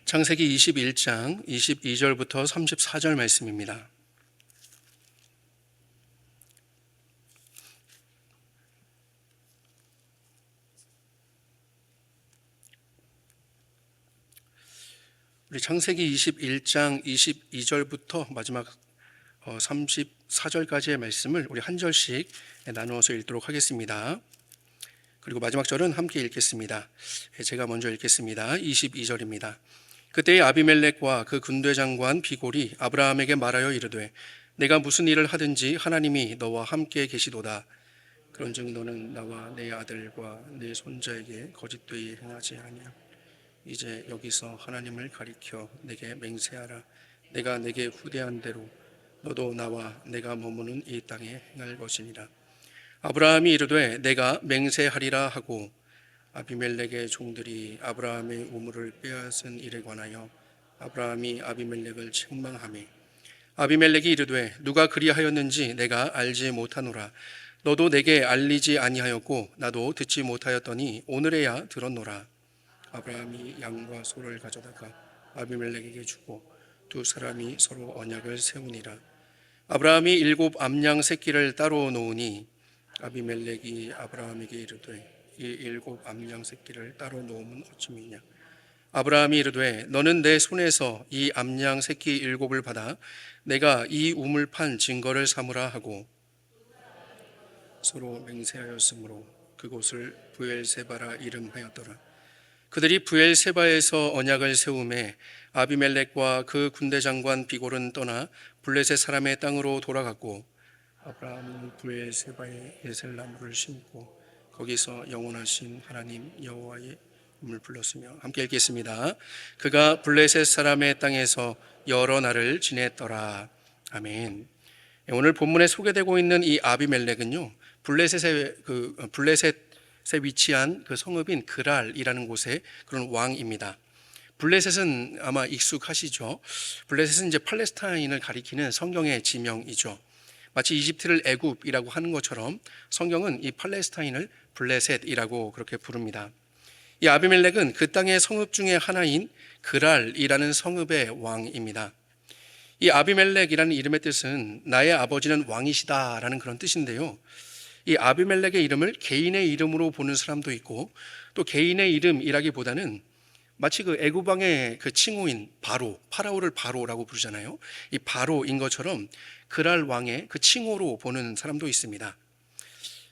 창세기 21장 22절부터 34절 말씀입니다. 우리 창세기 21장 22절부터 마지막 34절까지의 말씀을 우리 한 절씩 나누어서 읽도록 하겠습니다. 그리고 마지막 절은 함께 읽겠습니다. 제가 먼저 읽겠습니다. 22절입니다. 그때의 아비멜렉과 그 군대 장관 비골이 아브라함에게 말하여 이르되 내가 무슨 일을 하든지 하나님이 너와 함께 계시도다. 그런즉 너는 나와 내 아들과 내 손자에게 거짓되이 행하지 아니하고 이제 여기서 하나님을 가리켜 내게 맹세하라. 내가 내게 후대한 대로 너도 나와 내가 머무는 이 땅에 행할 것이니라. 아브라함이 이르되 내가 맹세하리라 하고 아비멜렉의 종들이 아브라함의 우물을 빼앗은 일에 관하여 아브라함이 아비멜렉을 책망하매 아비멜렉이 이르되 누가 그리하였는지 내가 알지 못하노라. 너도 내게 알리지 아니하였고 나도 듣지 못하였더니 오늘에야 들었노라. 아브라함이 양과 소를 가져다가 아비멜렉에게 주고 두 사람이 서로 언약을 세우니라. 아브라함이 7 암양 새끼를 따로 놓으니 아비멜렉이 아브라함에게 이르되 이 7 암양 새끼를 따로 놓으면 어찌미냐. 아브라함이 이르되 너는 내 손에서 이 암양 새끼 7을 받아 내가 이 우물 판 증거를 삼으라 하고 서로 맹세하였으므로 그곳을 부엘세바라 이름하였더라. 그들이 부엘세바에서 언약을 세우매 아비멜렉과 그 군대 장관 비골은 떠나 블레셋 사람의 땅으로 돌아갔고 아브라함은 부엘세바에 에셀나무를 심고 거기서 영원하신 하나님 여호와의 이름을 불렀으며 함께 읽겠습니다. 그가 블레셋 사람의 땅에서 여러 날을 지냈더라. 아멘. 오늘 본문에 소개되고 있는 이 아비멜렉은요, 블레셋에 위치한 그 성읍인 그랄이라는 곳의 그런 왕입니다. 블레셋은 아마 익숙하시죠. 블레셋은 이제 팔레스타인을 가리키는 성경의 지명이죠. 마치 이집트를 애굽이라고 하는 것처럼 성경은 이 팔레스타인을 블레셋이라고 그렇게 부릅니다. 이 아비멜렉은 그 땅의 성읍 중에 하나인 그랄이라는 성읍의 왕입니다. 이 아비멜렉이라는 이름의 뜻은 나의 아버지는 왕이시다라는 그런 뜻인데요. 이 아비멜렉의 이름을 개인의 이름으로 보는 사람도 있고 또 개인의 이름이라기보다는 마치 그 애굽 왕의 그 칭호인 파라오를 바로라고 부르잖아요. 이 바로인 것처럼 그랄 왕의 그 칭호로 보는 사람도 있습니다.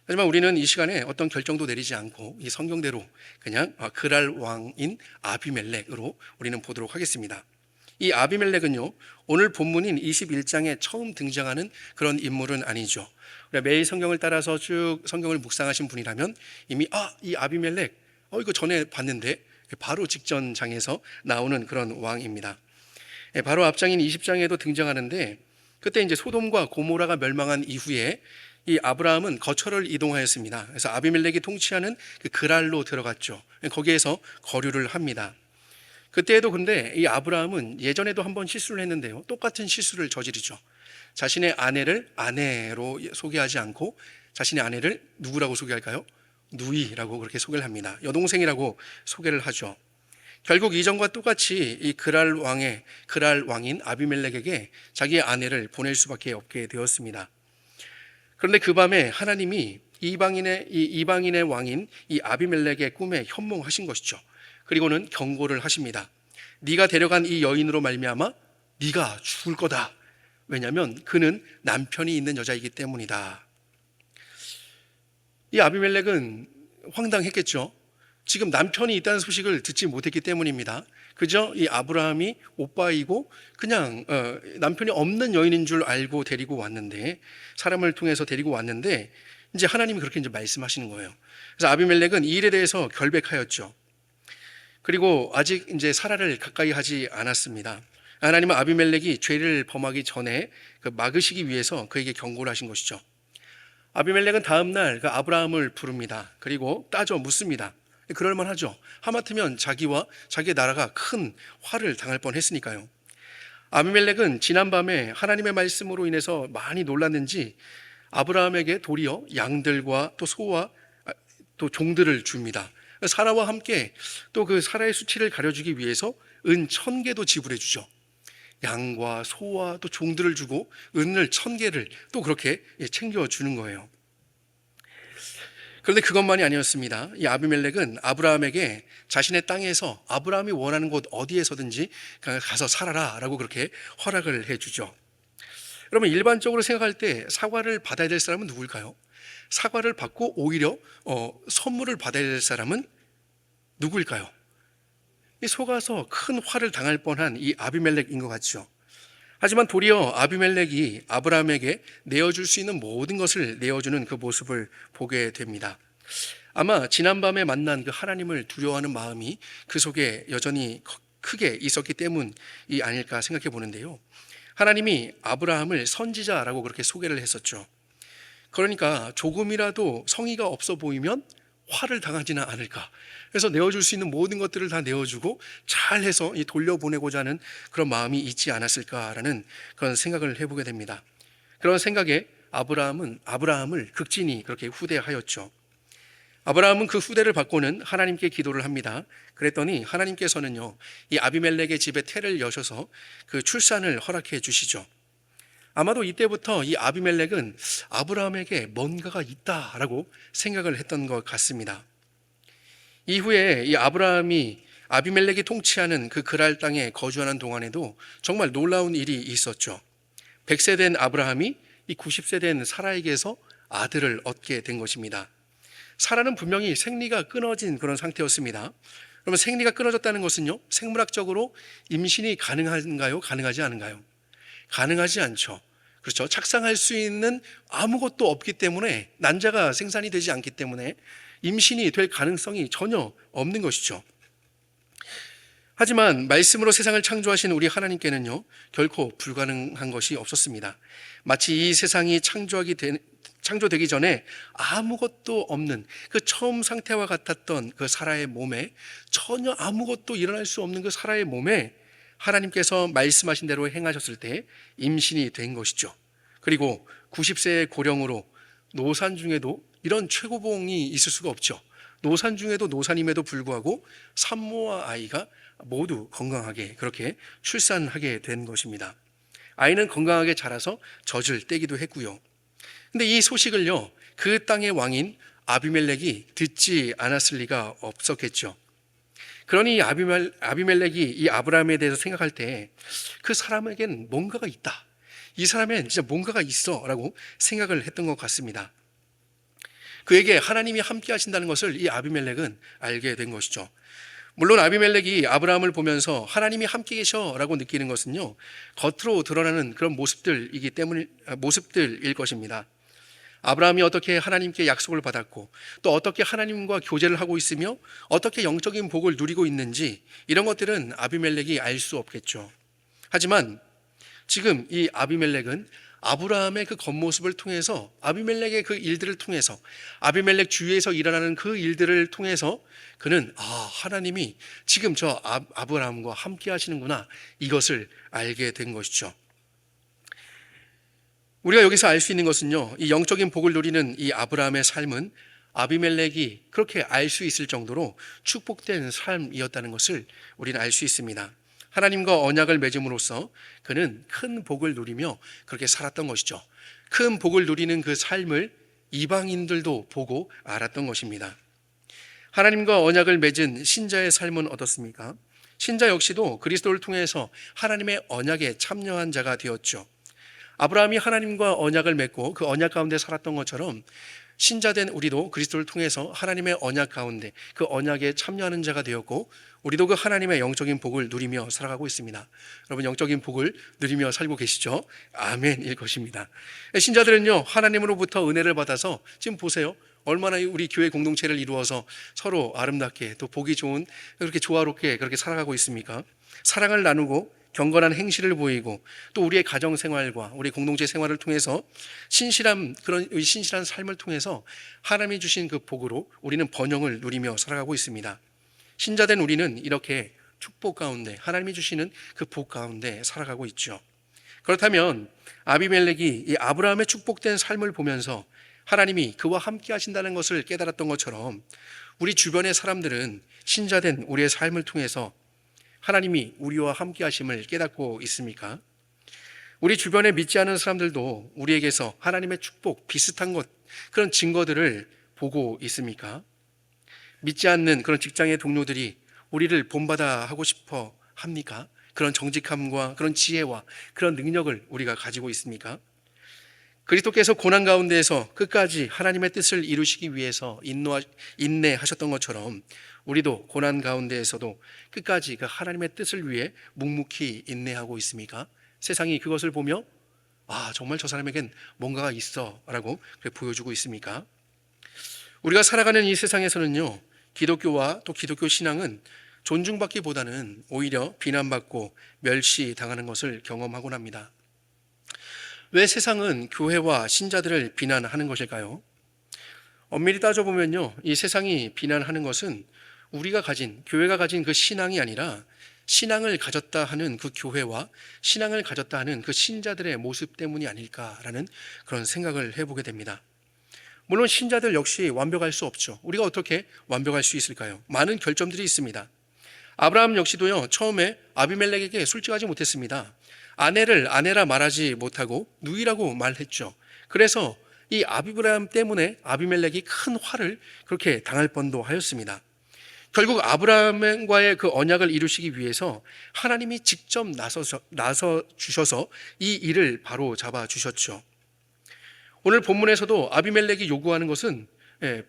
하지만 우리는 이 시간에 어떤 결정도 내리지 않고 이 성경대로 그냥 그랄 왕인 아비멜렉으로 우리는 보도록 하겠습니다. 이 아비멜렉은요, 오늘 본문인 21장에 처음 등장하는 그런 인물은 아니죠. 매일 성경을 따라서 쭉 성경을 묵상하신 분이라면 이미 이 아비멜렉 이거 전에 봤는데 바로 직전 장에서 나오는 그런 왕입니다. 바로 앞장인 20장에도 등장하는데 그때 이제 소돔과 고모라가 멸망한 이후에 이 아브라함은 거처를 이동하였습니다. 그래서 아비멜렉이 통치하는 그 그랄로 들어갔죠. 거기에서 거류를 합니다. 그때에도 근데 이 아브라함은 예전에도 한번 실수를 했는데요, 똑같은 실수를 저지르죠. 자신의 아내를 아내로 소개하지 않고 자신의 아내를 누구라고 소개할까요? 누이라고 그렇게 소개를 합니다. 여동생이라고 소개를 하죠. 결국 이전과 똑같이 이 그랄 왕인 아비멜렉에게 자기의 아내를 보낼 수밖에 없게 되었습니다. 그런데 그 밤에 하나님이 이방인의 왕인 이 아비멜렉의 꿈에 현몽하신 것이죠. 그리고는 경고를 하십니다. 네가 데려간 이 여인으로 말미암아 네가 죽을 거다. 왜냐하면 그는 남편이 있는 여자이기 때문이다. 이 아비멜렉은 황당했겠죠. 지금 남편이 있다는 소식을 듣지 못했기 때문입니다. 그저 이 아브라함이 오빠이고 그냥 남편이 없는 여인인 줄 알고 데리고 왔는데, 사람을 통해서 데리고 왔는데 이제 하나님이 그렇게 이제 말씀하시는 거예요. 그래서 아비멜렉은 이 일에 대해서 결백하였죠. 그리고 아직 이제 사라를 가까이 하지 않았습니다. 하나님은 아비멜렉이 죄를 범하기 전에 막으시기 위해서 그에게 경고를 하신 것이죠. 아비멜렉은 다음날 그 아브라함을 부릅니다. 그리고 따져 묻습니다. 그럴만하죠. 하마터면 자기와 자기의 나라가 큰 화를 당할 뻔했으니까요. 아비멜렉은 지난밤에 하나님의 말씀으로 인해서 많이 놀랐는지 아브라함에게 도리어 양들과 또 소와 또 종들을 줍니다. 사라와 함께 또 그 사라의 수치를 가려주기 위해서 은 1,000개도 지불해 주죠. 양과 소와 또 종들을 주고 은을 1,000개를 또 그렇게 챙겨주는 거예요. 그런데 그것만이 아니었습니다. 이 아비멜렉은 아브라함에게 자신의 땅에서 아브라함이 원하는 곳 어디에서든지 가서 살아라 라고 그렇게 허락을 해주죠. 그러면 일반적으로 생각할 때 사과를 받아야 될 사람은 누굴까요? 사과를 받고 오히려 선물을 받아야 될 사람은 누구일까요? 속아서 큰 화를 당할 뻔한 이 아비멜렉인 것 같죠. 하지만 도리어 아비멜렉이 아브라함에게 내어줄 수 있는 모든 것을 내어주는 그 모습을 보게 됩니다. 아마 지난밤에 만난 그 하나님을 두려워하는 마음이 그 속에 여전히 크게 있었기 때문이 아닐까 생각해 보는데요. 하나님이 아브라함을 선지자라고 그렇게 소개를 했었죠. 그러니까 조금이라도 성의가 없어 보이면 화를 당하지는 않을까. 그래서 내어줄 수 있는 모든 것들을 다 내어주고 잘해서 돌려보내고자 하는 그런 마음이 있지 않았을까라는 그런 생각을 해보게 됩니다. 그런 생각에 아브라함을 극진히 그렇게 후대하였죠. 아브라함은 그 후대를 받고는 하나님께 기도를 합니다. 그랬더니 하나님께서는요, 이 아비멜렉의 집에 태를 여셔서 그 출산을 허락해 주시죠. 아마도 이때부터 이 아비멜렉은 아브라함에게 뭔가가 있다라고 생각을 했던 것 같습니다. 이후에 이 아브라함이 아비멜렉이 통치하는 그 그랄 땅에 거주하는 동안에도 정말 놀라운 일이 있었죠. 100세 된 아브라함이 이 90세 된 사라에게서 아들을 얻게 된 것입니다. 사라는 분명히 생리가 끊어진 그런 상태였습니다. 그러면 생리가 끊어졌다는 것은요, 생물학적으로 임신이 가능한가요? 가능하지 않은가요? 가능하지 않죠. 그렇죠. 착상할 수 있는 아무것도 없기 때문에, 난자가 생산이 되지 않기 때문에 임신이 될 가능성이 전혀 없는 것이죠. 하지만 말씀으로 세상을 창조하신 우리 하나님께는요, 결코 불가능한 것이 없었습니다. 마치 이 세상이 창조되기 전에 아무것도 없는 그 처음 상태와 같았던 그 사라의 몸에, 전혀 아무것도 일어날 수 없는 그 사라의 몸에 하나님께서 말씀하신 대로 행하셨을 때 임신이 된 것이죠. 그리고 90세의 고령으로 노산 중에도 이런 최고봉이 있을 수가 없죠. 노산 중에도 노산임에도 불구하고 산모와 아이가 모두 건강하게 그렇게 출산하게 된 것입니다. 아이는 건강하게 자라서 젖을 떼기도 했고요. 근데 이 소식을요, 그 땅의 왕인 아비멜렉이 듣지 않았을 리가 없었겠죠. 그러니 아비멜렉이 이 아브라함에 대해서 생각할 때 그 사람에겐 뭔가가 있다, 이 사람엔 진짜 뭔가가 있어 라고 생각을 했던 것 같습니다. 그에게 하나님이 함께 하신다는 것을 이 아비멜렉은 알게 된 것이죠. 물론 아비멜렉이 아브라함을 보면서 하나님이 함께 계셔 라고 느끼는 것은요, 겉으로 드러나는 그런 모습들일 것입니다. 아브라함이 어떻게 하나님께 약속을 받았고, 또 어떻게 하나님과 교제를 하고 있으며 어떻게 영적인 복을 누리고 있는지, 이런 것들은 아비멜렉이 알 수 없겠죠. 하지만 지금 이 아비멜렉은 아브라함의 그 겉모습을 통해서, 아비멜렉의 그 일들을 통해서, 아비멜렉 주위에서 일어나는 그 일들을 통해서 그는 하나님이 지금 저 아브라함과 함께 하시는구나, 이것을 알게 된 것이죠. 우리가 여기서 알 수 있는 것은요, 이 영적인 복을 누리는 이 아브라함의 삶은 아비멜렉이 그렇게 알 수 있을 정도로 축복된 삶이었다는 것을 우리는 알 수 있습니다. 하나님과 언약을 맺음으로써 그는 큰 복을 누리며 그렇게 살았던 것이죠. 큰 복을 누리는 그 삶을 이방인들도 보고 알았던 것입니다. 하나님과 언약을 맺은 신자의 삶은 어떻습니까? 신자 역시도 그리스도를 통해서 하나님의 언약에 참여한 자가 되었죠. 아브라함이 하나님과 언약을 맺고 그 언약 가운데 살았던 것처럼 신자된 우리도 그리스도를 통해서 하나님의 언약 가운데 그 언약에 참여하는 자가 되었고, 우리도 그 하나님의 영적인 복을 누리며 살아가고 있습니다. 여러분, 영적인 복을 누리며 살고 계시죠? 아멘일 것입니다. 신자들은요, 하나님으로부터 은혜를 받아서 지금 보세요, 얼마나 우리 교회 공동체를 이루어서 서로 아름답게 또 보기 좋은, 그렇게 조화롭게 그렇게 살아가고 있습니까? 사랑을 나누고 경건한 행실을 보이고, 또 우리의 가정 생활과 우리 공동체 생활을 통해서 그런 신실한 삶을 통해서 하나님이 주신 그 복으로 우리는 번영을 누리며 살아가고 있습니다. 신자된 우리는 이렇게 축복 가운데, 하나님이 주시는 그 복 가운데 살아가고 있죠. 그렇다면 아비멜렉이 이 아브라함의 축복된 삶을 보면서 하나님이 그와 함께 하신다는 것을 깨달았던 것처럼 우리 주변의 사람들은 신자된 우리의 삶을 통해서 하나님이 우리와 함께 하심을 깨닫고 있습니까? 우리 주변에 믿지 않은 사람들도 우리에게서 하나님의 축복 비슷한 것, 그런 증거들을 보고 있습니까? 믿지 않는 그런 직장의 동료들이 우리를 본받아 하고 싶어 합니까? 그런 정직함과 그런 지혜와 그런 능력을 우리가 가지고 있습니까? 그리스도께서 고난 가운데에서 끝까지 하나님의 뜻을 이루시기 위해서 인내하셨던 것처럼 우리도 고난 가운데에서도 끝까지 그 하나님의 뜻을 위해 묵묵히 인내하고 있습니까? 세상이 그것을 보며 정말 저 사람에겐 뭔가가 있어 라고 보여주고 있습니까? 우리가 살아가는 이 세상에서는요, 기독교와 또 기독교 신앙은 존중받기보다는 오히려 비난받고 멸시당하는 것을 경험하곤 합니다. 왜 세상은 교회와 신자들을 비난하는 것일까요? 엄밀히 따져보면요, 이 세상이 비난하는 것은 교회가 가진 그 신앙이 아니라 신앙을 가졌다 하는 그 교회와 신앙을 가졌다 하는 그 신자들의 모습 때문이 아닐까라는 그런 생각을 해보게 됩니다. 물론 신자들 역시 완벽할 수 없죠. 우리가 어떻게 완벽할 수 있을까요? 많은 결점들이 있습니다. 아브라함 역시도요, 처음에 아비멜렉에게 솔직하지 못했습니다. 아내를 아내라 말하지 못하고 누이라고 말했죠. 그래서 이 아브라함 때문에 아비멜렉이 큰 화를 그렇게 당할 뻔도 하였습니다. 결국 아브라함과의 그 언약을 이루시기 위해서 하나님이 직접 나서 주셔서 이 일을 바로 잡아 주셨죠. 오늘 본문에서도 아비멜렉이 요구하는 것은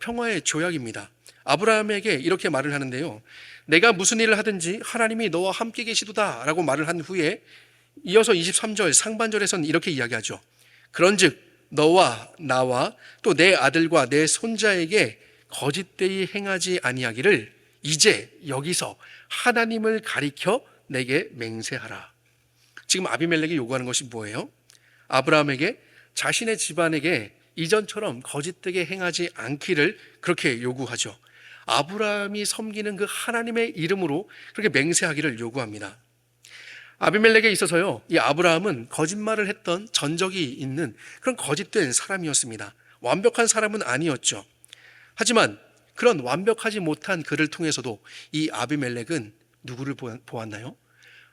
평화의 조약입니다. 아브라함에게 이렇게 말을 하는데요, 내가 무슨 일을 하든지 하나님이 너와 함께 계시도다 라고 말을 한 후에 이어서 23절 상반절에서는 이렇게 이야기하죠. 그런즉 너와 나와 또 내 아들과 내 손자에게 거짓되이 행하지 아니하기를 이제 여기서 하나님을 가리켜 내게 맹세하라. 지금 아비멜렉이 요구하는 것이 뭐예요? 아브라함에게 자신의 집안에게 이전처럼 거짓되게 행하지 않기를 그렇게 요구하죠. 아브라함이 섬기는 그 하나님의 이름으로 그렇게 맹세하기를 요구합니다. 아비멜렉에 있어서요, 이 아브라함은 거짓말을 했던 전적이 있는 그런 거짓된 사람이었습니다. 완벽한 사람은 아니었죠. 하지만 그런 완벽하지 못한 그를 통해서도 이 아비멜렉은 누구를 보았나요?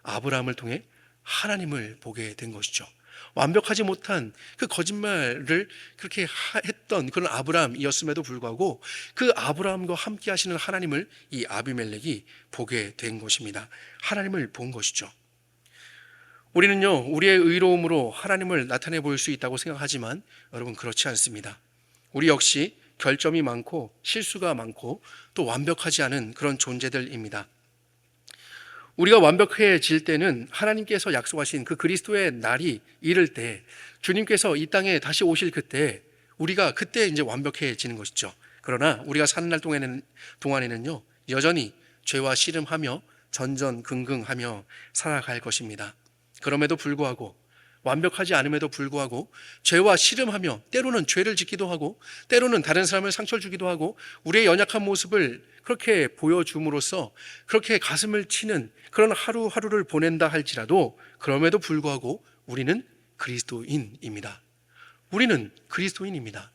아브라함을 통해 하나님을 보게 된 것이죠. 완벽하지 못한 그 거짓말을 그렇게 했던 그런 아브라함이었음에도 불구하고 그 아브라함과 함께 하시는 하나님을 이 아비멜렉이 보게 된 것입니다. 하나님을 본 것이죠. 우리는요, 우리의 의로움으로 하나님을 나타내 볼 수 있다고 생각하지만 여러분, 그렇지 않습니다. 우리 역시 결점이 많고 실수가 많고 또 완벽하지 않은 그런 존재들입니다. 우리가 완벽해질 때는 하나님께서 약속하신 그 그리스도의 날이 이를 때, 주님께서 이 땅에 다시 오실 그때, 우리가 그때 이제 완벽해지는 것이죠. 그러나 우리가 사는 날 동안에는요, 여전히 죄와 씨름하며 전전긍긍하며 살아갈 것입니다. 그럼에도 불구하고, 완벽하지 않음에도 불구하고 죄와 씨름하며 때로는 죄를 짓기도 하고 때로는 다른 사람을 상처를 주기도 하고 우리의 연약한 모습을 그렇게 보여줌으로써 그렇게 가슴을 치는 그런 하루하루를 보낸다 할지라도 그럼에도 불구하고 우리는 그리스도인입니다. 우리는 그리스도인입니다.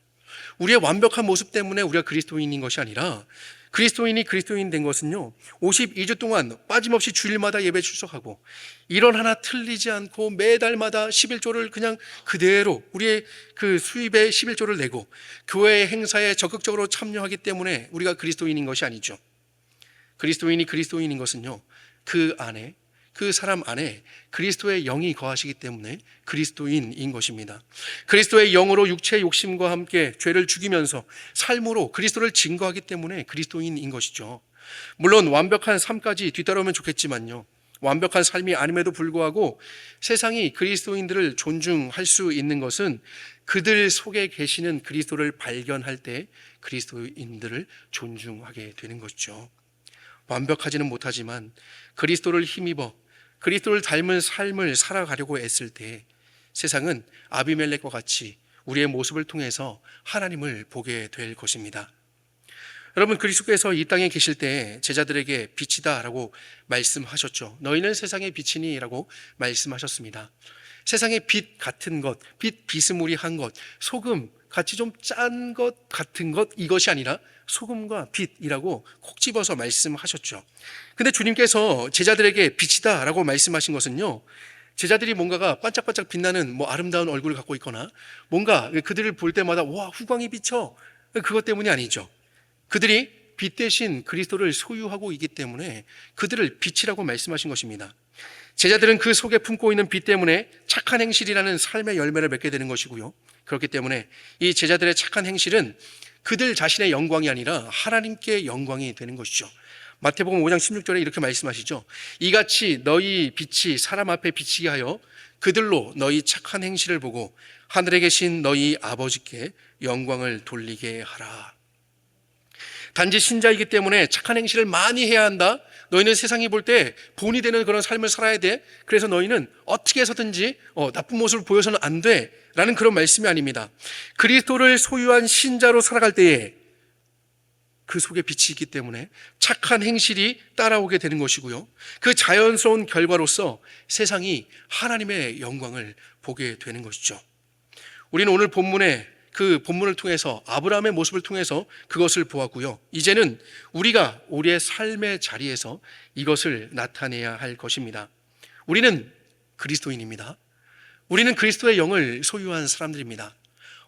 우리의 완벽한 모습 때문에 우리가 그리스도인인 것이 아니라 그리스도인이 그리스도인 된 것은요, 52주 동안 빠짐없이 주일마다 예배 출석하고 일원 하나 틀리지 않고 매달마다 11조를 그냥 그대로 우리의 그 수입의 11조를 내고 교회의 행사에 적극적으로 참여하기 때문에 우리가 그리스도인인 것이 아니죠. 그리스도인이 그리스도인인 것은요, 그 사람 안에 그리스도의 영이 거하시기 때문에 그리스도인인 것입니다. 그리스도의 영으로 육체의 욕심과 함께 죄를 죽이면서 삶으로 그리스도를 증거하기 때문에 그리스도인인 것이죠. 물론 완벽한 삶까지 뒤따르면 좋겠지만요, 완벽한 삶이 아님에도 불구하고 세상이 그리스도인들을 존중할 수 있는 것은 그들 속에 계시는 그리스도를 발견할 때 그리스도인들을 존중하게 되는 것이죠. 완벽하지는 못하지만 그리스도를 힘입어 그리스도를 닮은 삶을 살아가려고 애쓸 때 세상은 아비멜렉과 같이 우리의 모습을 통해서 하나님을 보게 될 것입니다. 여러분, 그리스도께서 이 땅에 계실 때 제자들에게 빛이다 라고 말씀하셨죠. 너희는 세상의 빛이니 라고 말씀하셨습니다. 세상의 빛 같은 것, 빛 비스무리한 것, 소금, 같이 좀 짠 것 같은 것, 이것이 아니라 소금과 빛이라고 콕 집어서 말씀하셨죠. 근데 주님께서 제자들에게 빛이다 라고 말씀하신 것은요, 제자들이 뭔가가 반짝반짝 빛나는 아름다운 얼굴을 갖고 있거나 뭔가 그들을 볼 때마다 와, 후광이 비쳐, 그것 때문이 아니죠. 그들이 빛 대신 그리스도를 소유하고 있기 때문에 그들을 빛이라고 말씀하신 것입니다. 제자들은 그 속에 품고 있는 빛 때문에 착한 행실이라는 삶의 열매를 맺게 되는 것이고요. 그렇기 때문에 이 제자들의 착한 행실은 그들 자신의 영광이 아니라 하나님께 영광이 되는 것이죠. 마태복음 5장 16절에 이렇게 말씀하시죠. 이같이 너희 빛이 사람 앞에 비치게 하여 그들로 너희 착한 행실을 보고 하늘에 계신 너희 아버지께 영광을 돌리게 하라. 단지 신자이기 때문에 착한 행실을 많이 해야 한다. 너희는 세상이 볼 때 본이 되는 그런 삶을 살아야 돼. 그래서 너희는 어떻게 해서든지 나쁜 모습을 보여서는 안 돼. 라는 그런 말씀이 아닙니다. 그리스도를 소유한 신자로 살아갈 때에 그 속에 빛이 있기 때문에 착한 행실이 따라오게 되는 것이고요. 그 자연스러운 결과로서 세상이 하나님의 영광을 보게 되는 것이죠. 우리는 오늘 본문에 그 본문을 통해서 아브라함의 모습을 통해서 그것을 보았고요. 이제는 우리가 우리의 삶의 자리에서 이것을 나타내야 할 것입니다. 우리는 그리스도인입니다. 우리는 그리스도의 영을 소유한 사람들입니다.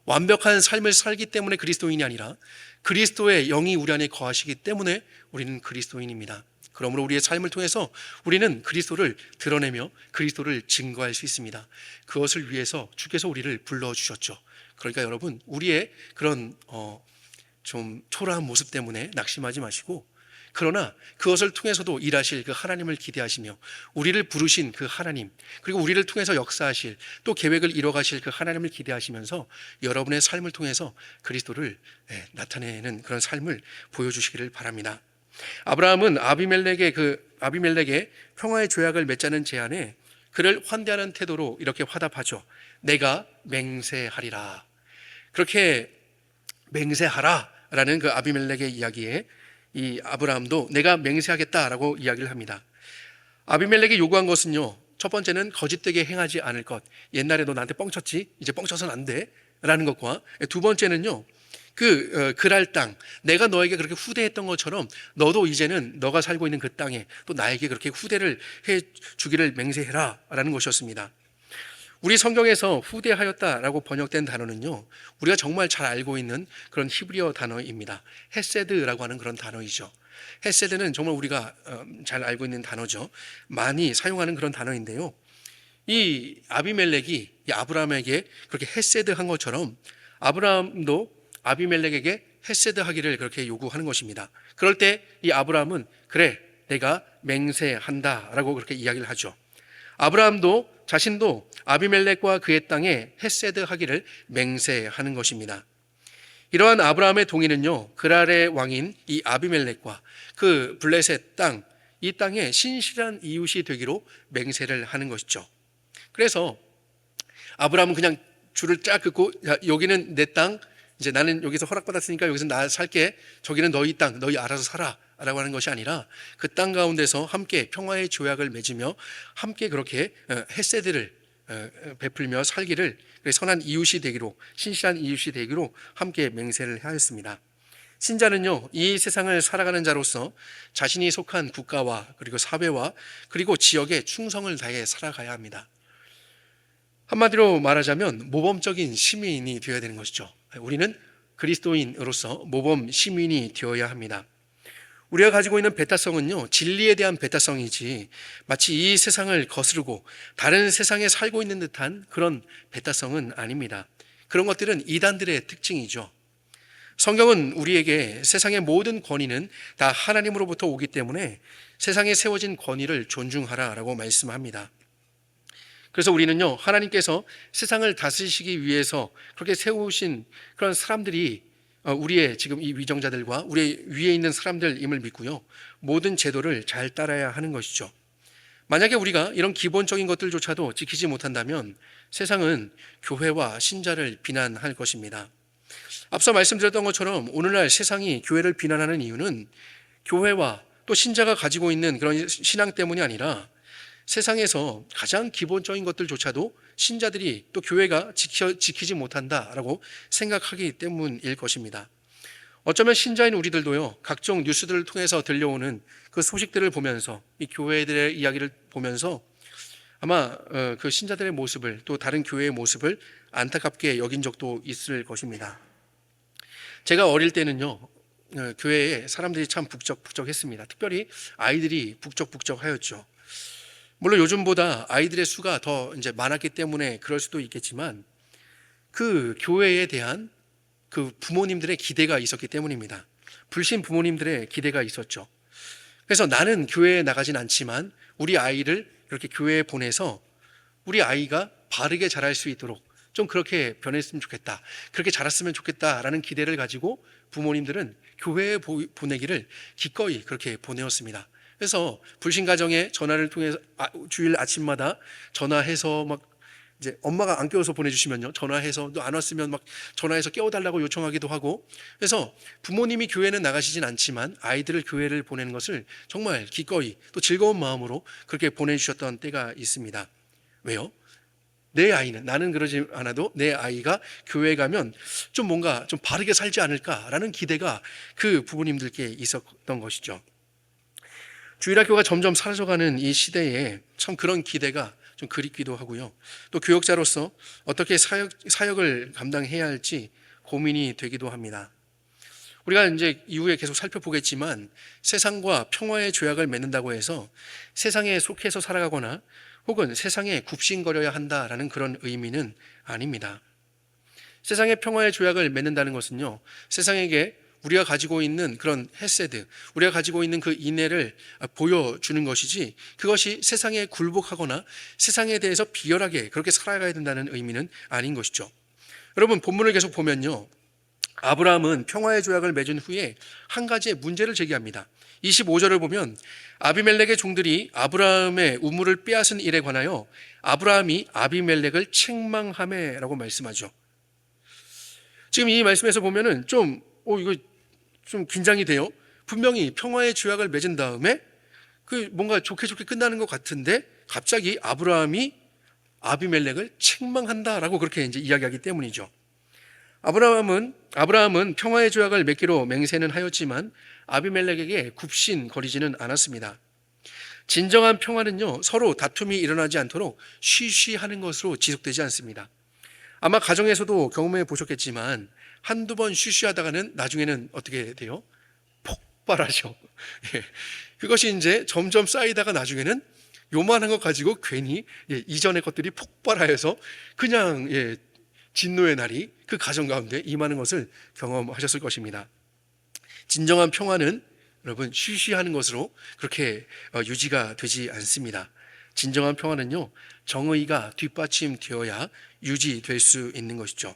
완벽한 삶을 살기 때문에 그리스도인이 아니라 그리스도의 영이 우리 안에 거하시기 때문에 우리는 그리스도인입니다. 그러므로 우리의 삶을 통해서 우리는 그리스도를 드러내며 그리스도를 증거할 수 있습니다. 그것을 위해서 주께서 우리를 불러주셨죠. 그러니까 여러분, 우리의 그런 좀 초라한 모습 때문에 낙심하지 마시고, 그러나 그것을 통해서도 일하실 그 하나님을 기대하시며 우리를 부르신 그 하나님, 그리고 우리를 통해서 역사하실 또 계획을 이뤄가실 그 하나님을 기대하시면서 여러분의 삶을 통해서 그리스도를 나타내는 그런 삶을 보여주시기를 바랍니다. 아브라함은 아비멜렉의 평화의 조약을 맺자는 제안에 그를 환대하는 태도로 이렇게 화답하죠. 내가 맹세하리라. 그렇게 맹세하라라는 그 아비멜렉의 이야기에 이 아브라함도 내가 맹세하겠다라고 이야기를 합니다. 아비멜렉이 요구한 것은요, 첫 번째는 거짓되게 행하지 않을 것. 옛날에 너 나한테 뻥쳤지? 이제 뻥쳐서는 안 돼. 라는 것과 두 번째는요, 그랄 땅, 내가 너에게 그렇게 후대했던 것처럼 너도 이제는 너가 살고 있는 그 땅에 또 나에게 그렇게 후대를 해 주기를 맹세해라 라는 것이었습니다. 우리 성경에서 후대하였다라고 번역된 단어는요, 우리가 정말 잘 알고 있는 그런 히브리어 단어입니다. 헤세드라고 하는 그런 단어이죠. 헤세드는 정말 우리가 잘 알고 있는 단어죠. 많이 사용하는 그런 단어인데요, 이 아비멜렉이 이 아브라함에게 그렇게 헤세드한 것처럼 아브라함도 아비멜렉에게 헤세드하기를 그렇게 요구하는 것입니다. 그럴 때 이 아브라함은 그래, 내가 맹세한다라고 그렇게 이야기를 하죠. 아브라함도 자신도 아비멜렉과 그의 땅에 헤세드하기를 맹세하는 것입니다. 이러한 아브라함의 동의는요, 그랄의 왕인 이 아비멜렉과 그 블레셋 땅, 이 땅에 신실한 이웃이 되기로 맹세를 하는 것이죠. 그래서 아브라함은 그냥 줄을 쫙 긋고, 야, 여기는 내 땅, 이제 나는 여기서 허락받았으니까 여기서 나 살게, 저기는 너희 땅, 너희 알아서 살아 라고 하는 것이 아니라 그 땅 가운데서 함께 평화의 조약을 맺으며 함께 그렇게 헤세드를 베풀며 살기를, 선한 이웃이 되기로, 신실한 이웃이 되기로 함께 맹세를 하였습니다. 신자는요, 이 세상을 살아가는 자로서 자신이 속한 국가와 그리고 사회와 그리고 지역에 충성을 다해 살아가야 합니다. 한마디로 말하자면 모범적인 시민이 되어야 되는 것이죠. 우리는 그리스도인으로서 모범 시민이 되어야 합니다. 우리가 가지고 있는 배타성은요, 진리에 대한 배타성이지 마치 이 세상을 거스르고 다른 세상에 살고 있는 듯한 그런 배타성은 아닙니다. 그런 것들은 이단들의 특징이죠. 성경은 우리에게 세상의 모든 권위는 다 하나님으로부터 오기 때문에 세상에 세워진 권위를 존중하라라고 말씀합니다. 그래서 우리는요, 하나님께서 세상을 다스리시기 위해서 그렇게 세우신 그런 사람들이 우리의 지금 이 위정자들과 우리 위에 있는 사람들임을 믿고요, 모든 제도를 잘 따라야 하는 것이죠. 만약에 우리가 이런 기본적인 것들조차도 지키지 못한다면 세상은 교회와 신자를 비난할 것입니다. 앞서 말씀드렸던 것처럼 오늘날 세상이 교회를 비난하는 이유는 교회와 또 신자가 가지고 있는 그런 신앙 때문이 아니라 세상에서 가장 기본적인 것들조차도 신자들이 또 교회가 지키지 못한다라고 생각하기 때문일 것입니다. 어쩌면 신자인 우리들도요, 각종 뉴스들을 통해서 들려오는 그 소식들을 보면서, 이 교회들의 이야기를 보면서 아마 그 신자들의 모습을, 또 다른 교회의 모습을 안타깝게 여긴 적도 있을 것입니다. 제가 어릴 때는요, 교회에 사람들이 참 북적북적했습니다. 특별히 아이들이 북적북적하였죠. 물론 요즘보다 아이들의 수가 더 이제 많았기 때문에 그럴 수도 있겠지만, 그 교회에 대한 그 부모님들의 기대가 있었기 때문입니다. 불신 부모님들의 기대가 있었죠. 그래서 나는 교회에 나가진 않지만 우리 아이를 이렇게 교회에 보내서 우리 아이가 바르게 자랄 수 있도록 좀 그렇게 변했으면 좋겠다, 그렇게 자랐으면 좋겠다라는 기대를 가지고 부모님들은 교회에 보내기를 기꺼이 그렇게 보내었습니다. 그래서 불신 가정에 전화를 통해서 주일 아침마다 전화해서 막 이제 엄마가 안 깨워서 보내주시면요, 전화해서 너 안 왔으면 막 전화해서 깨워달라고 요청하기도 하고, 그래서 부모님이 교회는 나가시진 않지만 아이들을 교회를 보내는 것을 정말 기꺼이 또 즐거운 마음으로 그렇게 보내주셨던 때가 있습니다. 왜요? 내 아이는, 나는 그러지 않아도 내 아이가 교회에 가면 좀 뭔가 좀 바르게 살지 않을까라는 기대가 그 부모님들께 있었던 것이죠. 주일학교가 점점 사라져가는 이 시대에 참 그런 기대가 좀 그립기도 하고요. 또 교역자로서 어떻게 사역을 감당해야 할지 고민이 되기도 합니다. 우리가 이제 이후에 계속 살펴보겠지만 세상과 평화의 조약을 맺는다고 해서 세상에 속해서 살아가거나 혹은 세상에 굽신거려야 한다라는 그런 의미는 아닙니다. 세상의 평화의 조약을 맺는다는 것은요, 세상에게 우리가 가지고 있는 그런 헤세드, 우리가 가지고 있는 그 인애를 보여주는 것이지, 그것이 세상에 굴복하거나 세상에 대해서 비열하게 그렇게 살아가야 된다는 의미는 아닌 것이죠. 여러분, 본문을 계속 보면요, 아브라함은 평화의 조약을 맺은 후에 한 가지의 문제를 제기합니다. 25절을 보면 아비멜렉의 종들이 아브라함의 우물을 빼앗은 일에 관하여 아브라함이 아비멜렉을 책망하매라고 말씀하죠. 지금 이 말씀에서 보면은 이거 좀 긴장이 돼요. 분명히 평화의 조약을 맺은 다음에 그 뭔가 좋게 끝나는 것 같은데 갑자기 아브라함이 아비멜렉을 책망한다라고 그렇게 이제 이야기하기 때문이죠. 아브라함은 평화의 조약을 맺기로 맹세는 하였지만 아비멜렉에게 굽신거리지는 않았습니다. 진정한 평화는요, 서로 다툼이 일어나지 않도록 쉬쉬하는 것으로 지속되지 않습니다. 아마 가정에서도 경험해 보셨겠지만 한두 번 쉬쉬하다가는 나중에는 어떻게 돼요? 폭발하죠. 예. 그것이 이제 점점 쌓이다가 나중에는 요만한 것 가지고 괜히 이전의 것들이 폭발하여서 그냥 진노의 날이 그 가정 가운데 임하는 것을 경험하셨을 것입니다. 진정한 평화는 여러분 쉬쉬하는 것으로 그렇게 유지가 되지 않습니다. 진정한 평화는요, 정의가 뒷받침되어야 유지될 수 있는 것이죠.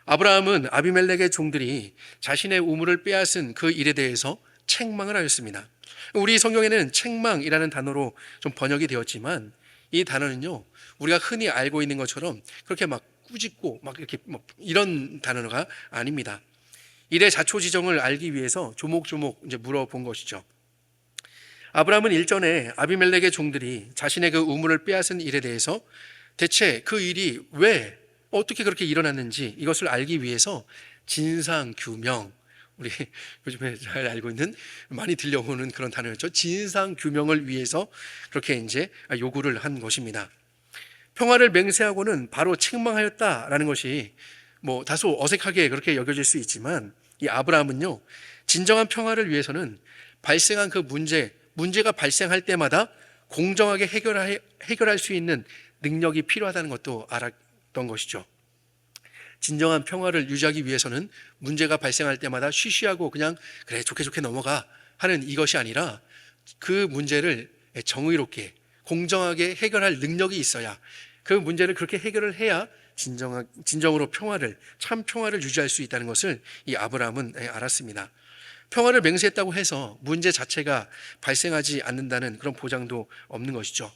아브라함은 아비멜렉의 종들이 자신의 우물을 빼앗은 그 일에 대해서 책망을 하였습니다. 우리 성경에는 책망이라는 단어로 좀 번역이 되었지만 이 단어는요, 우리가 흔히 알고 있는 것처럼 그렇게 막 꾸짖고 막 이렇게 이런 단어가 아닙니다. 일의 자초지정을 알기 위해서 조목조목 이제 물어본 것이죠. 아브라함은 일전에 아비멜렉의 종들이 자신의 그 우물을 빼앗은 일에 대해서 대체 그 일이 왜 어떻게 그렇게 일어났는지 이것을 알기 위해서 진상규명, 우리 요즘에 잘 알고 있는 많이 들려오는 그런 단어였죠. 진상규명을 위해서 그렇게 이제 요구를 한 것입니다. 평화를 맹세하고는 바로 책망하였다라는 것이 다소 어색하게 그렇게 여겨질 수 있지만 이 아브라함은요, 진정한 평화를 위해서는 발생한 그 문제가 발생할 때마다 공정하게 해결할 수 있는 능력이 필요하다는 것도 알았던 것이죠. 진정한 평화를 유지하기 위해서는 문제가 발생할 때마다 쉬쉬하고 그냥 그래 좋게 넘어가 하는 이것이 아니라 그 문제를 정의롭게 공정하게 해결할 능력이 있어야, 그 문제를 그렇게 해결을 해야 진정으로 참 평화를 유지할 수 있다는 것을 이 아브라함은 알았습니다. 평화를 맹세했다고 해서 문제 자체가 발생하지 않는다는 그런 보장도 없는 것이죠.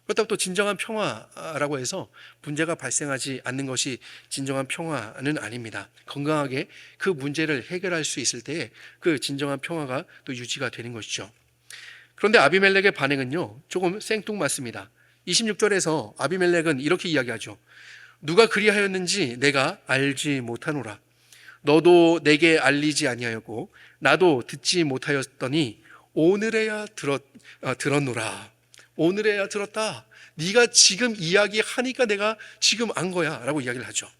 그렇다고 또 진정한 평화라고 해서 문제가 발생하지 않는 것이 진정한 평화는 아닙니다. 건강하게 그 문제를 해결할 수 있을 때에 그 진정한 평화가 또 유지가 되는 것이죠. 그런데 아비멜렉의 반응은요, 조금 생뚱맞습니다. 26절에서 아비멜렉은 이렇게 이야기하죠. 누가 그리하였는지 내가 알지 못하노라. 너도 내게 알리지 아니하였고 나도 듣지 못하였더니 오늘에야 들었노라. 오늘에야 들었다. 네가 지금 이야기하니까 내가 지금 안 거야 라고 이야기를 하죠.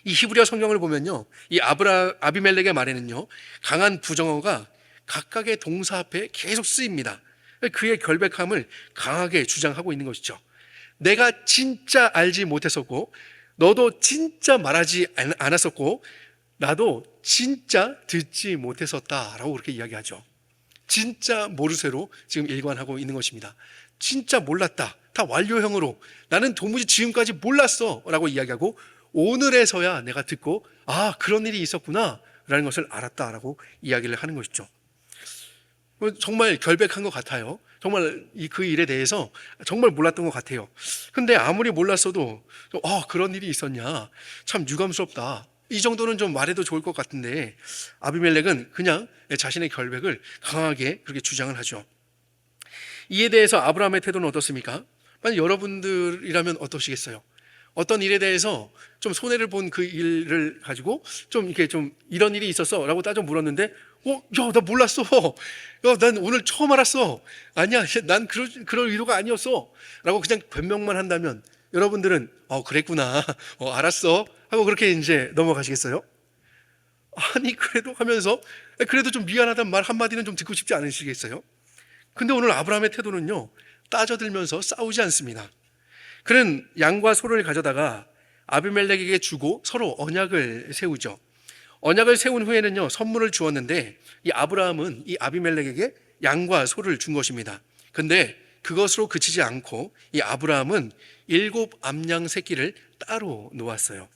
이 히브리어 성경을 보면요, 이 아비멜렉의 말에는요, 강한 부정어가 각각의 동사 앞에 계속 쓰입니다. 그의 결백함을 강하게 주장하고 있는 것이죠. 내가 진짜 알지 못했었고 너도 진짜 말하지 않았었고 나도 진짜 듣지 못했었다라고 그렇게 이야기하죠. 진짜 모르쇠로 지금 일관하고 있는 것입니다. 진짜 몰랐다. 다 완료형으로 나는 도무지 지금까지 몰랐어 라고 이야기하고 오늘에서야 내가 듣고 그런 일이 있었구나 라는 것을 알았다라고 이야기를 하는 것이죠. 정말 결백한 것 같아요. 정말 그 일에 대해서 정말 몰랐던 것 같아요. 근데 아무리 몰랐어도 그런 일이 있었냐, 참 유감스럽다, 이 정도는 좀 말해도 좋을 것 같은데 아비멜렉은 그냥 자신의 결백을 강하게 그렇게 주장을 하죠. 이에 대해서 아브라함의 태도는 어떻습니까? 만약 여러분들이라면 어떠시겠어요? 어떤 일에 대해서 좀 손해를 본 그 일을 가지고 좀 이렇게 좀 이런 일이 있었어 라고 따져 물었는데 야, 나 몰랐어. 야, 난 오늘 처음 알았어. 아니야, 난 그럴 의도가 아니었어 라고 그냥 변명만 한다면 여러분들은 그랬구나, 알았어 하고 그렇게 이제 넘어가시겠어요? 아니, 그래도 하면서 그래도 좀 미안하다는 말 한마디는 좀 듣고 싶지 않으시겠어요? 근데 오늘 아브라함의 태도는요, 따져들면서 싸우지 않습니다. 그는 양과 소를 가져다가 아비멜렉에게 주고 서로 언약을 세우죠. 언약을 세운 후에는요, 선물을 주었는데 이 아브라함은 이 아비멜렉에게 양과 소를 준 것입니다. 근데 그것으로 그치지 않고 이 아브라함은 7 암양 새끼를 따로 놓았어요.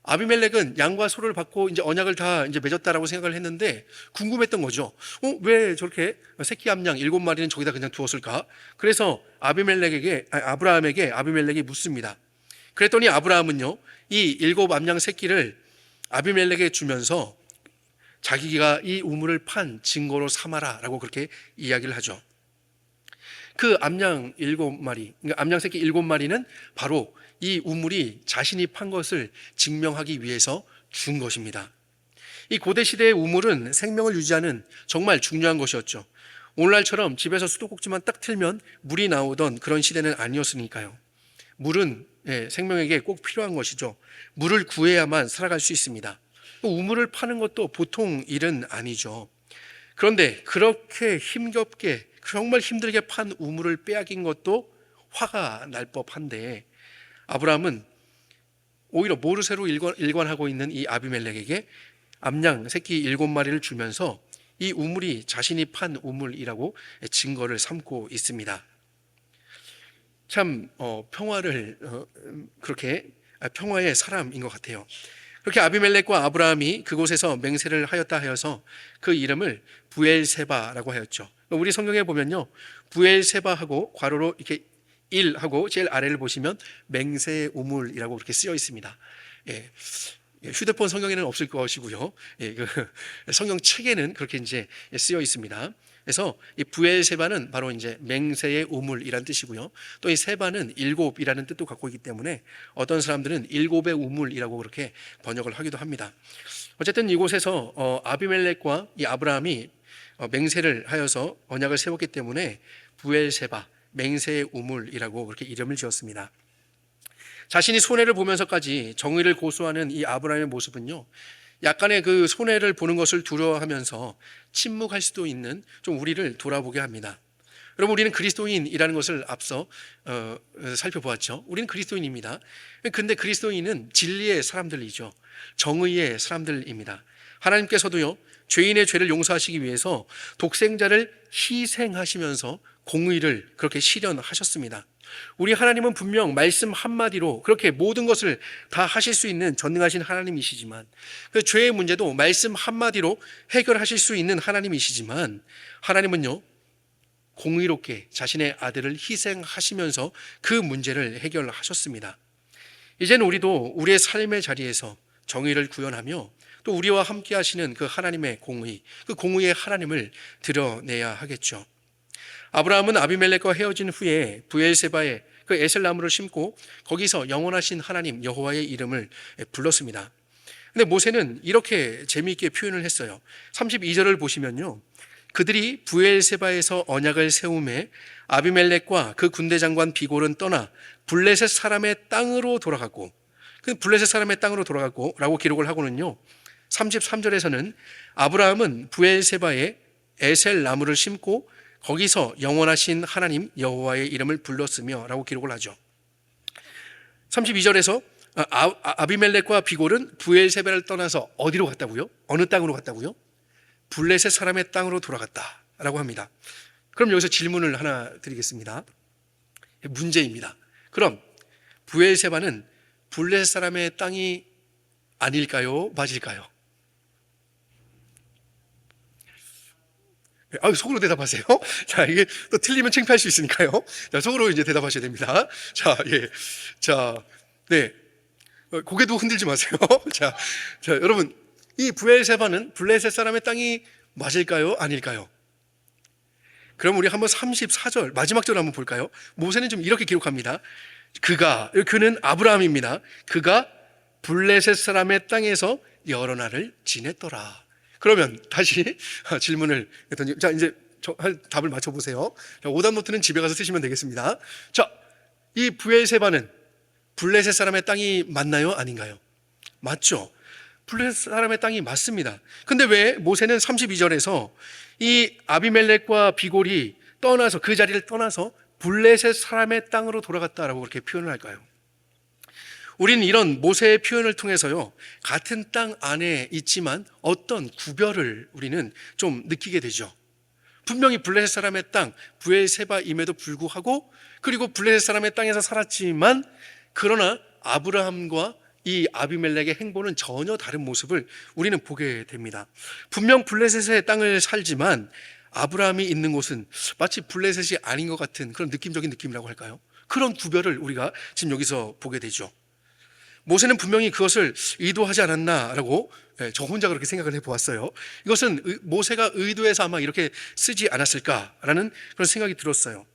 아비멜렉은 양과 소를 받고 이제 언약을 다 이제 맺었다라고 생각을 했는데 궁금했던 거죠. 왜 저렇게 새끼 암양 7마리는 저기다 그냥 두었을까? 그래서 아브라함에게 아비멜렉이 묻습니다. 그랬더니 아브라함은요, 이 7 암양 새끼를 아비멜렉에게 주면서 자기가 이 우물을 판 증거로 삼아라라고 그렇게 이야기를 하죠. 그 암양 7마리, 그러니까 암양 새끼 7마리는 바로 이 우물이 자신이 판 것을 증명하기 위해서 준 것입니다. 이 고대 시대의 우물은 생명을 유지하는 정말 중요한 것이었죠. 오늘날처럼 집에서 수도꼭지만 딱 틀면 물이 나오던 그런 시대는 아니었으니까요. 물은 생명에게 꼭 필요한 것이죠. 물을 구해야만 살아갈 수 있습니다. 우물을 파는 것도 보통 일은 아니죠. 그런데 그렇게 힘겹게 정말 힘들게 판 우물을 빼앗긴 것도 화가 날 법한데 아브라함은 오히려 모르쇠로 일관하고 있는 이 아비멜렉에게 암양 새끼 7마리를 주면서 이 우물이 자신이 판 우물이라고 증거를 삼고 있습니다. 참 평화를 그렇게 평화의 사람인 것 같아요. 그렇게 아비멜렉과 아브라함이 그곳에서 맹세를 하였다 하여서 그 이름을 부엘세바라고 하였죠. 우리 성경에 보면요, 부엘세바하고 괄호로 이렇게 1하고 제일 아래를 보시면 맹세의 우물이라고 그렇게 쓰여 있습니다. 휴대폰 성경에는 없을 것이고요. 성경 책에는 그렇게 이제 쓰여 있습니다. 그래서 이 부엘세바는 바로 이제 맹세의 우물이라는 뜻이고요. 또 이 세바는 7이라는 뜻도 갖고 있기 때문에 어떤 사람들은 7의 우물이라고 그렇게 번역을 하기도 합니다. 어쨌든 이곳에서 아비멜렉과 이 아브라함이 맹세를 하여서 언약을 세웠기 때문에 부엘세바, 맹세의 우물이라고 그렇게 이름을 지었습니다. 자신이 손해를 보면서까지 정의를 고수하는 이 아브라함의 모습은요, 약간의 그 손해를 보는 것을 두려워하면서 침묵할 수도 있는 좀 우리를 돌아보게 합니다. 여러분, 우리는 그리스도인이라는 것을 앞서 살펴보았죠. 우리는 그리스도인입니다. 근데 그리스도인은 진리의 사람들이죠. 정의의 사람들입니다. 하나님께서도요, 죄인의 죄를 용서하시기 위해서 독생자를 희생하시면서 공의를 그렇게 실현하셨습니다. 우리 하나님은 분명 말씀 한마디로 그렇게 모든 것을 다 하실 수 있는 전능하신 하나님이시지만, 그 죄의 문제도 말씀 한마디로 해결하실 수 있는 하나님이시지만, 하나님은요, 공의롭게 자신의 아들을 희생하시면서 그 문제를 해결하셨습니다. 이제는 우리도 우리의 삶의 자리에서 정의를 구현하며 또 우리와 함께 하시는 그 하나님의 공의, 그 공의의 하나님을 드러내야 하겠죠. 아브라함은 아비멜렉과 헤어진 후에 브엘세바에 그 에셀나무를 심고 거기서 영원하신 하나님 여호와의 이름을 불렀습니다. 근데 모세는 이렇게 재미있게 표현을 했어요. 32절을 보시면요, 그들이 브엘세바에서 언약을 세움에 아비멜렉과 그 군대 장관 비골은 떠나 블레셋 사람의 땅으로 돌아갔고, 그 블레셋 사람의 땅으로 돌아갔고 라고 기록을 하고는요, 33절에서는 아브라함은 브엘세바에 에셀 나무를 심고 거기서 영원하신 하나님 여호와의 이름을 불렀으며 라고 기록을 하죠. 32절에서 아비멜렉과 비골은 브엘세바를 떠나서 어디로 갔다고요? 어느 땅으로 갔다고요? 블레셋 사람의 땅으로 돌아갔다라고 합니다. 그럼 여기서 질문을 하나 드리겠습니다. 문제입니다. 그럼 브엘세바는 블레셋 사람의 땅이 아닐까요? 맞을까요? 속으로 대답하세요. 자, 이게 또 틀리면 창피할 수 있으니까요. 자, 속으로 이제 대답하셔야 됩니다. 자, 예. 자, 네. 고개도 흔들지 마세요. 자, 여러분, 이 브엘세바는 블레셋 사람의 땅이 맞을까요? 아닐까요? 그럼 우리 한번 34절, 마지막 절 한번 볼까요? 모세는 좀 이렇게 기록합니다. 그는 아브라함입니다. 그가 블레셋 사람의 땅에서 여러 날을 지냈더라. 그러면 다시 질문을 던지고, 자, 이제 답을 맞춰보세요. 오답 노트는 집에 가서 쓰시면 되겠습니다. 자, 이 브엘세바는 블레셋 사람의 땅이 맞나요? 아닌가요? 맞죠? 블레셋 사람의 땅이 맞습니다. 근데 왜 모세는 32절에서 이 아비멜렉과 비골이 떠나서, 그 자리를 떠나서 블레셋 사람의 땅으로 돌아갔다라고 그렇게 표현을 할까요? 우리는 이런 모세의 표현을 통해서요, 같은 땅 안에 있지만 어떤 구별을 우리는 좀 느끼게 되죠. 분명히 블레셋 사람의 땅, 브엘세바임에도 불구하고, 그리고 블레셋 사람의 땅에서 살았지만, 그러나 아브라함과 이 아비멜렉의 행보는 전혀 다른 모습을 우리는 보게 됩니다. 분명 블레셋의 땅을 살지만 아브라함이 있는 곳은 마치 블레셋이 아닌 것 같은 그런 느낌적인 느낌이라고 할까요? 그런 구별을 우리가 지금 여기서 보게 되죠. 모세는 분명히 그것을 의도하지 않았나라고 저 혼자 그렇게 생각을 해보았어요. 이것은 모세가 의도해서 아마 이렇게 쓰지 않았을까라는 그런 생각이 들었어요.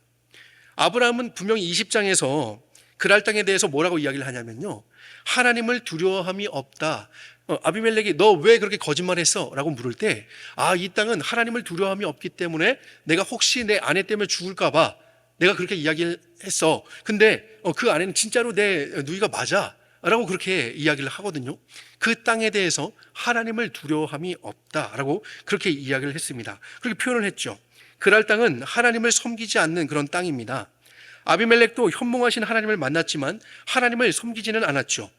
아브라함은 분명히 20장에서 그랄 땅에 대해서 뭐라고 이야기를 하냐면요, 하나님을 두려워함이 없다. 아비멜렉이 너 왜 그렇게 거짓말했어? 라고 물을 때, 이 땅은 하나님을 두려워함이 없기 때문에 내가 혹시 내 아내 때문에 죽을까 봐 내가 그렇게 이야기를 했어. 근데 그 아내는 진짜로 내 누이가 맞아 라고 그렇게 이야기를 하거든요. 그 땅에 대해서 하나님을 두려워함이 없다라고 그렇게 이야기를 했습니다. 그렇게 표현을 했죠. 그랄 땅은 하나님을 섬기지 않는 그런 땅입니다. 아비멜렉도 현몽하신 하나님을 만났지만 하나님을 섬기지는 않았죠.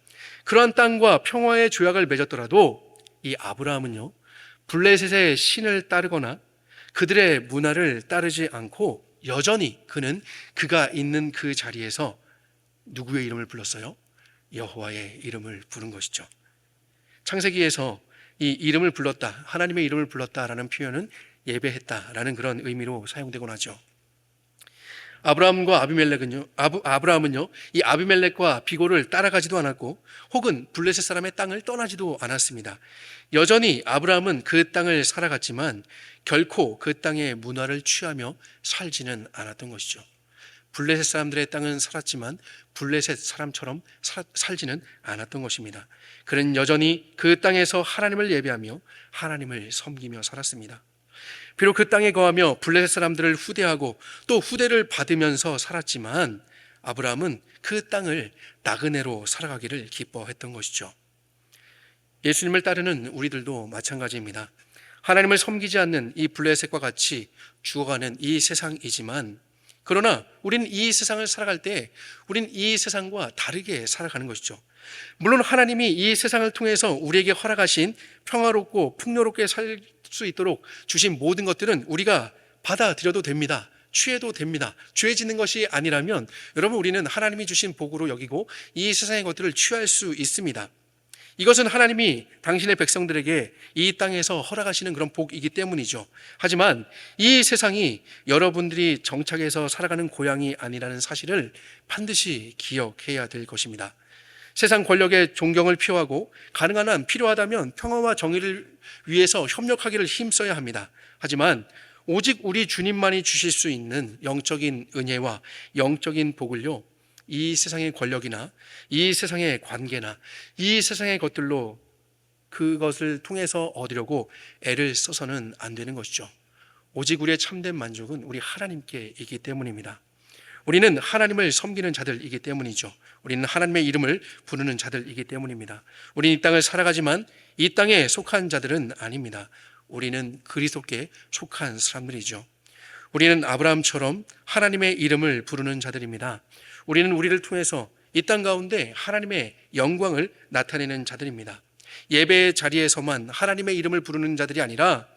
그러한 땅과 평화의 조약을 맺었더라도 이 아브라함은요, 블레셋의 신을 따르거나 그들의 문화를 따르지 않고 여전히 그는 그가 있는 그 자리에서 누구의 이름을 불렀어요? 여호와의 이름을 부른 것이죠. 창세기에서 이 이름을 불렀다, 하나님의 이름을 불렀다라는 표현은 예배했다라는 그런 의미로 사용되곤 하죠. 아브라함은요, 이 아비멜렉과 비골을 따라가지도 않았고 혹은 블레셋 사람의 땅을 떠나지도 않았습니다. 여전히 아브라함은 그 땅을 살아갔지만 결코 그 땅의 문화를 취하며 살지는 않았던 것이죠. 블레셋 사람들의 땅은 살았지만 블레셋 사람처럼 살지는 않았던 것입니다. 그는 여전히 그 땅에서 하나님을 예배하며 하나님을 섬기며 살았습니다. 비록 그 땅에 거하며 블레셋 사람들을 후대하고 또 후대를 받으면서 살았지만 아브라함은 그 땅을 나그네로 살아가기를 기뻐했던 것이죠. 예수님을 따르는 우리들도 마찬가지입니다. 하나님을 섬기지 않는 이 블레셋과 같이 죽어가는 이 세상이지만, 그러나 우리는 이 세상을 살아갈 때 우리는 이 세상과 다르게 살아가는 것이죠. 물론 하나님이 이 세상을 통해서 우리에게 허락하신 평화롭고 풍요롭게 살 수 있도록 주신 모든 것들은 우리가 받아들여도 됩니다. 취해도 됩니다. 죄 짓는 것이 아니라면 여러분, 우리는 하나님이 주신 복으로 여기고 이 세상의 것들을 취할 수 있습니다. 이것은 하나님이 당신의 백성들에게 이 땅에서 허락하시는 그런 복이기 때문이죠. 하지만 이 세상이 여러분들이 정착해서 살아가는 고향이 아니라는 사실을 반드시 기억해야 될 것입니다. 세상 권력의 존경을 표하고 가능한 한 필요하다면 평화와 정의를 위해서 협력하기를 힘써야 합니다. 하지만 오직 우리 주님만이 주실 수 있는 영적인 은혜와 영적인 복을요, 이 세상의 권력이나 이 세상의 관계나 이 세상의 것들로 그것을 통해서 얻으려고 애를 써서는 안 되는 것이죠. 오직 우리의 참된 만족은 우리 하나님께 있기 때문입니다. 우리는 하나님을 섬기는 자들이기 때문이죠. 우리는 하나님의 이름을 부르는 자들이기 때문입니다. 우리는 이 땅을 살아가지만 이 땅에 속한 자들은 아닙니다. 우리는 그리스도께 속한 사람들이죠. 우리는 아브라함처럼 하나님의 이름을 부르는 자들입니다. 우리는 우리를 통해서 이 땅 가운데 하나님의 영광을 나타내는 자들입니다. 예배의 자리에서만 하나님의 이름을 부르는 자들이 아니라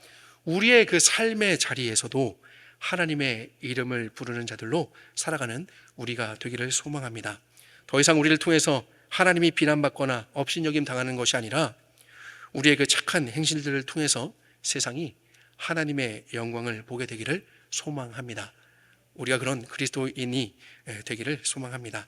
우리의 그 삶의 자리에서도 하나님의 이름을 부르는 자들로 살아가는 우리가 되기를 소망합니다. 더 이상 우리를 통해서 하나님이 비난받거나 업신여김 당하는 것이 아니라 우리의 그 착한 행실들을 통해서 세상이 하나님의 영광을 보게 되기를 소망합니다. 우리가 그런 그리스도인이 되기를 소망합니다.